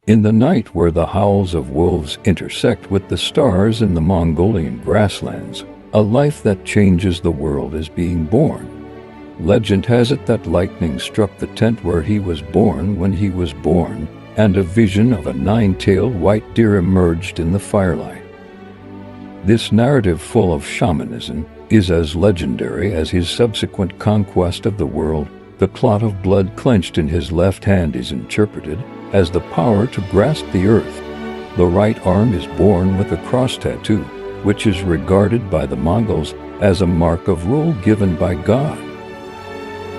In the night where the howls of wolves intersect with the stars in the Mongolian grasslands, a life that changes the world is being born. Legend has it that lightning struck the tent where he was born when he was born, and a vision of a nine-tailed white deer emerged in the firelight. This narrative, full of shamanism, is as legendary as his subsequent conquest of the world. The clot of blood clenched in his left hand is interpreted as the power to grasp the earth. The right arm is born with a cross tattoo, which is regarded by the Mongols as a mark of rule given by God.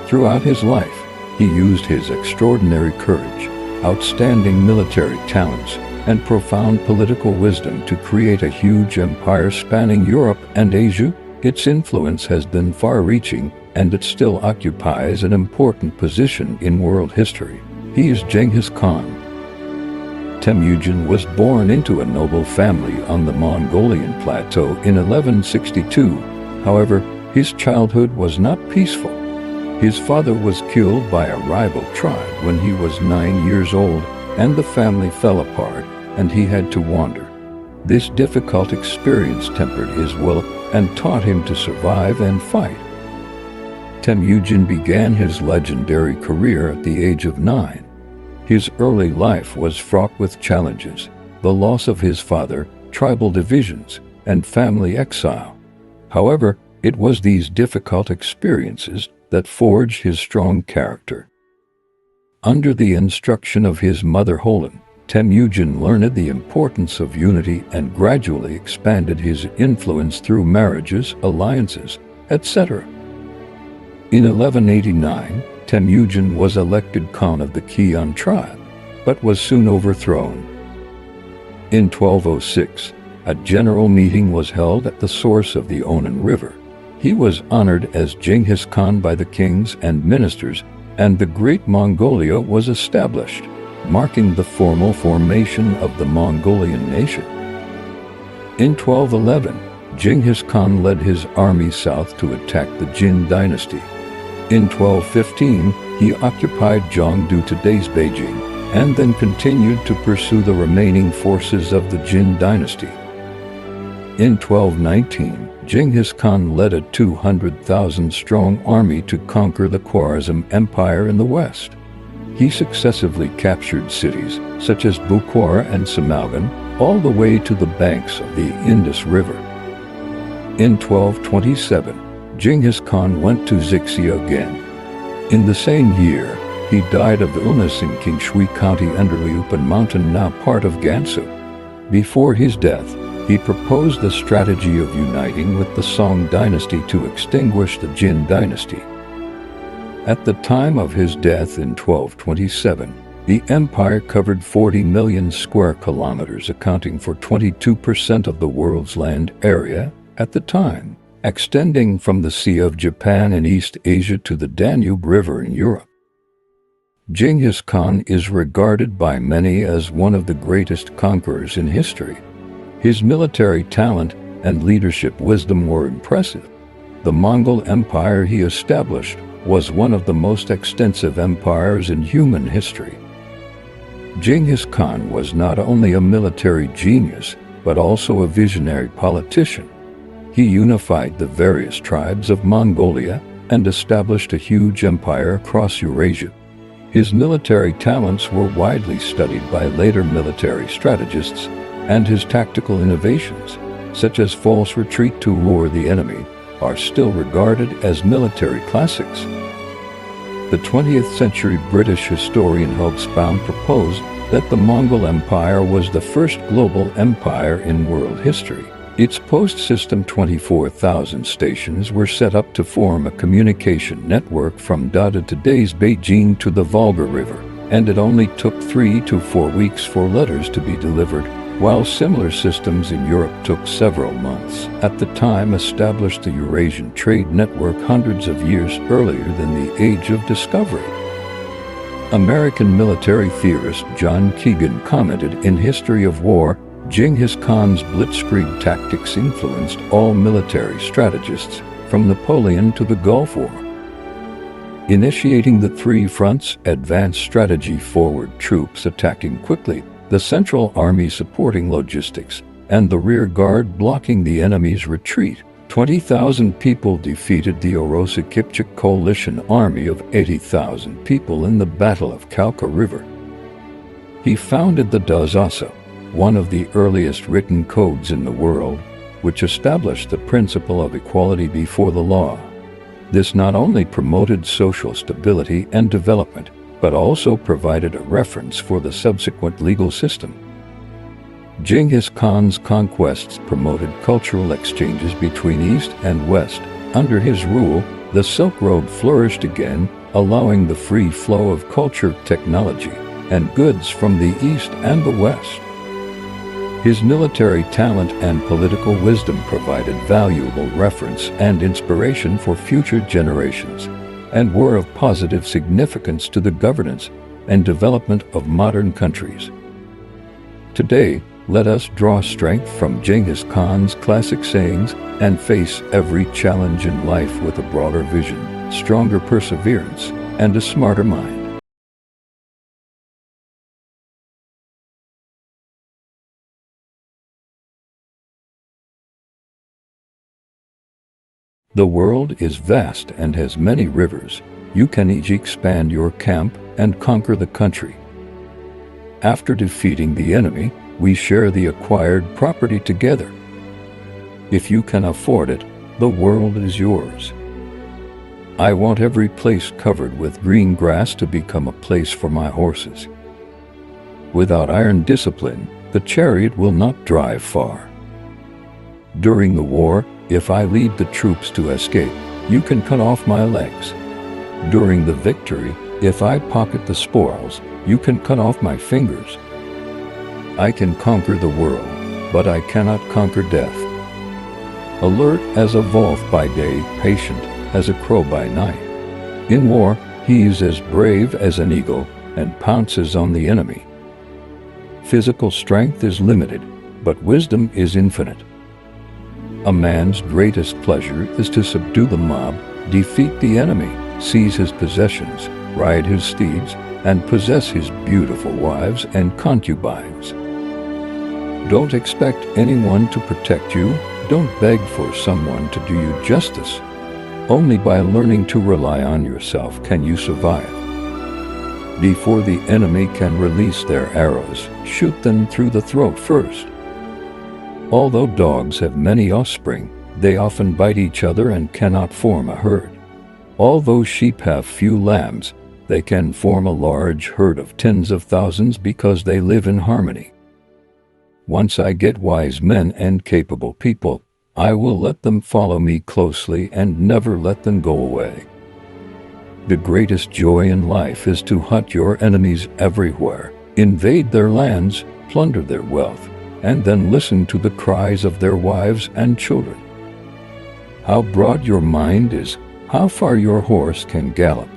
Throughout his life, he used his extraordinary courage, outstanding military talents, and profound political wisdom to create a huge empire spanning Europe and Asia. Its influence has been far-reaching, and it still occupies an important position in world history. He is Genghis Khan. Temujin was born into a noble family on the Mongolian plateau in 1162. However, his childhood was not peaceful. His father was killed by a rival tribe when he was 9 years old, and the family fell apart, and he had to wander. This difficult experience tempered his will and taught him to survive and fight. Temujin began his legendary career at the age of 9. His early life was fraught with challenges: the loss of his father, tribal divisions, and family exile. However, it was these difficult experiences that forged his strong character. Under the instruction of his mother Holon, Temujin learned the importance of unity and gradually expanded his influence through marriages, alliances, etc. In 1189, Temujin was elected Khan of the Khian tribe, but was soon overthrown. In 1206, a general meeting was held at the source of the Onan River. He was honored as Genghis Khan by the kings and ministers, and the Great Mongolia was established, marking the formal formation of the Mongolian nation. In 1211, Genghis Khan led his army south to attack the Jin dynasty. In 1215, he occupied Jiangdu, today's Beijing, and then continued to pursue the remaining forces of the Jin dynasty. In 1219, Genghis Khan led a 200,000-strong army to conquer the Khwarezm Empire in the west. He successively captured cities such as Bukhara and Samarkand, all the way to the banks of the Indus River. In 1227, Genghis Khan went to Xixia again. In the same year, he died of illness in Kingshui County under Liupan Mountain, now part of Gansu. Before his death, he proposed the strategy of uniting with the Song dynasty to extinguish the Jin dynasty. At the time of his death in 1227, the empire covered 40 million square kilometers, accounting for 22% of the world's land area at the time, extending from the Sea of Japan in East Asia to the Danube River in Europe. Genghis Khan is regarded by many as one of the greatest conquerors in history. His military talent and leadership wisdom were impressive. The Mongol Empire he established was one of the most extensive empires in human history. Genghis Khan was not only a military genius, but also a visionary politician. He unified the various tribes of Mongolia and established a huge empire across Eurasia. His military talents were widely studied by later military strategists, and his tactical innovations, such as false retreat to lure the enemy, are still regarded as military classics. The 20th century British historian Hobsbawm proposed that the Mongol Empire was the first global empire in world history. Its post-system 24,000 stations were set up to form a communication network from Dada, today's Beijing, to the Volga River, and it only took 3 to 4 weeks for letters to be delivered, while similar systems in Europe took several months. At the time, established the Eurasian trade network hundreds of years earlier than the Age of Discovery. American military theorist John Keegan commented in History of War, Genghis Khan's blitzkrieg tactics influenced all military strategists, from Napoleon to the Gulf War. Initiating the three fronts advance strategy: forward troops attacking quickly, the central army supporting logistics, and the rear guard blocking the enemy's retreat. 20,000 people defeated the Orosa Kipchak coalition army of 80,000 people in the Battle of Kalka River. He founded the Dazasa, one of the earliest written codes in the world, which established the principle of equality before the law. This not only promoted social stability and development, but also provided a reference for the subsequent legal system. Genghis Khan's conquests promoted cultural exchanges between East and West. Under his rule, the Silk Road flourished again, allowing the free flow of culture, technology, and goods from the East and the West. His military talent and political wisdom provided valuable reference and inspiration for future generations, and were of positive significance to the governance and development of modern countries. Today, let us draw strength from Genghis Khan's classic sayings and face every challenge in life with a broader vision, stronger perseverance, and a smarter mind. The world is vast and has many rivers. You can each expand your camp and conquer the country. After defeating the enemy, we share the acquired property together. If you can afford it, the world is yours. I want every place covered with green grass to become a place for my horses. Without iron discipline, the chariot will not drive far. During the war, if I lead the troops to escape, you can cut off my legs. During the victory, if I pocket the spoils, you can cut off my fingers. I can conquer the world, but I cannot conquer death. Alert as a wolf by day, patient as a crow by night. In war, he is as brave as an eagle and pounces on the enemy. Physical strength is limited, but wisdom is infinite. A man's greatest pleasure is to subdue the mob, defeat the enemy, seize his possessions, ride his steeds, and possess his beautiful wives and concubines. Don't expect anyone to protect you. Don't beg for someone to do you justice. Only by learning to rely on yourself can you survive. Before the enemy can release their arrows, shoot them through the throat first. Although dogs have many offspring, they often bite each other and cannot form a herd. Although sheep have few lambs, they can form a large herd of tens of thousands because they live in harmony. Once I get wise men and capable people, I will let them follow me closely and never let them go away. The greatest joy in life is to hunt your enemies everywhere, invade their lands, plunder their wealth, and then listen to the cries of their wives and children. How broad your mind is, how far your horse can gallop.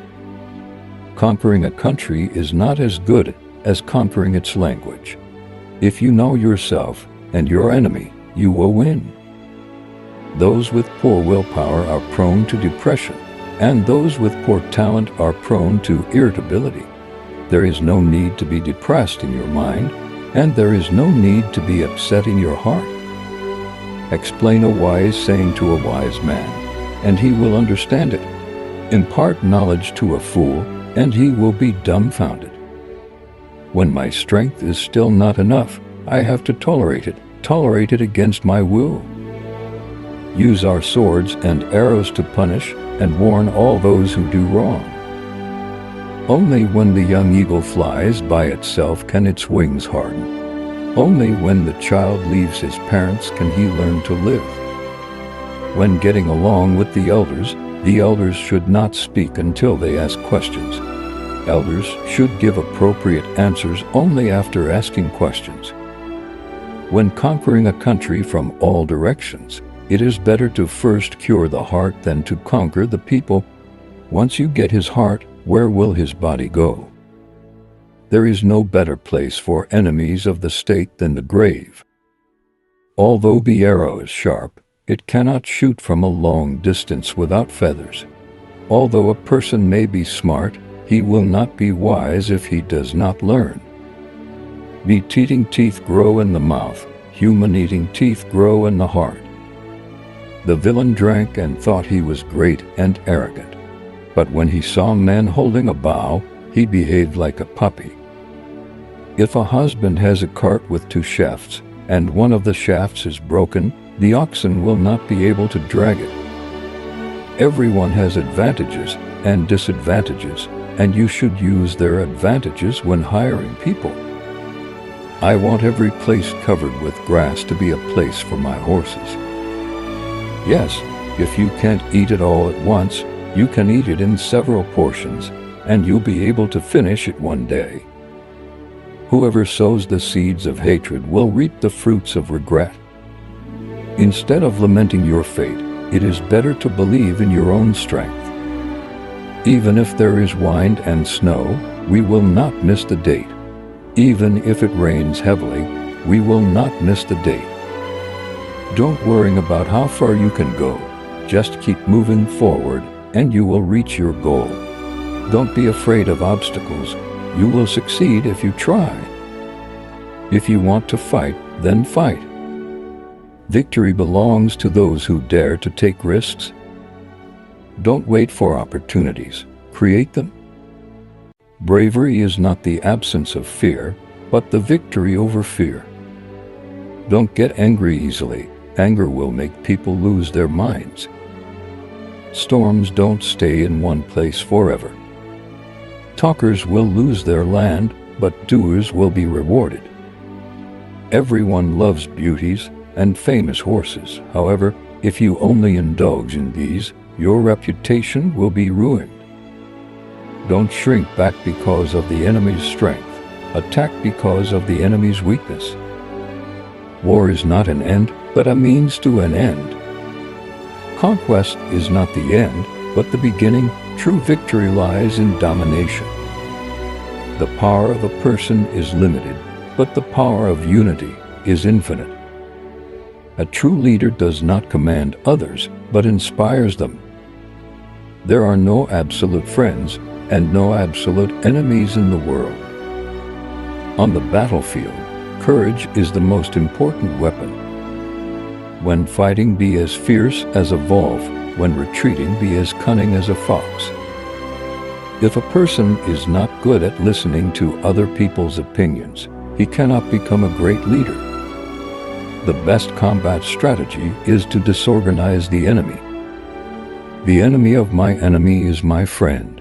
Conquering a country is not as good as conquering its language. If you know yourself and your enemy, you will win. Those with poor willpower are prone to depression, and those with poor talent are prone to irritability. There is no need to be depressed in your mind, and there is no need to be upset in your heart. Explain a wise saying to a wise man, and he will understand it. Impart knowledge to a fool, and he will be dumbfounded. When my strength is still not enough, I have to tolerate it against my will. Use our swords and arrows to punish and warn all those who do wrong. Only when the young eagle flies by itself can its wings harden. Only when the child leaves his parents can he learn to live. When getting along with the elders should not speak until they ask questions. Elders should give appropriate answers only after asking questions. When conquering a country from all directions, it is better to first cure the heart than to conquer the people. Once you get his heart, where will his body go? There is no better place for enemies of the state than the grave. Although the arrow is sharp, it cannot shoot from a long distance without feathers. Although a person may be smart, he will not be wise if he does not learn. Meat-eating teeth grow in the mouth, human-eating teeth grow in the heart. The villain drank and thought he was great and arrogant. But when he saw men holding a bow, he behaved like a puppy. If a husband has a cart with 2 shafts, and one of the shafts is broken, the oxen will not be able to drag it. Everyone has advantages and disadvantages, and you should use their advantages when hiring people. I want every place covered with grass to be a place for my horses. Yes, if you can't eat it all at once, you can eat it in several portions, and you'll be able to finish it one day. Whoever sows the seeds of hatred will reap the fruits of regret. Instead of lamenting your fate, it is better to believe in your own strength. Even if there is wind and snow, we will not miss the date. Even if it rains heavily, we will not miss the date. Don't worry about how far you can go. Just keep moving forward, and you will reach your goal. Don't be afraid of obstacles. You will succeed if you try. If you want to fight, then fight. Victory belongs to those who dare to take risks. Don't wait for opportunities. Create them. Bravery is not the absence of fear, but the victory over fear. Don't get angry easily. Anger will make people lose their minds. Storms don't stay in one place forever. Talkers will lose their land, but doers will be rewarded. Everyone loves beauties and famous horses. However, if you only indulge in these, your reputation will be ruined. Don't shrink back because of the enemy's strength. Attack because of the enemy's weakness. War is not an end, but a means to an end. Conquest is not the end, but the beginning. True victory lies in domination. The power of a person is limited, but the power of unity is infinite. A true leader does not command others, but inspires them. There are no absolute friends and no absolute enemies in the world. On the battlefield, courage is the most important weapon. When fighting, be as fierce as a wolf. When retreating, be as cunning as a fox. If a person is not good at listening to other people's opinions, he cannot become a great leader. The best combat strategy is to disorganize the enemy. The enemy of my enemy is my friend.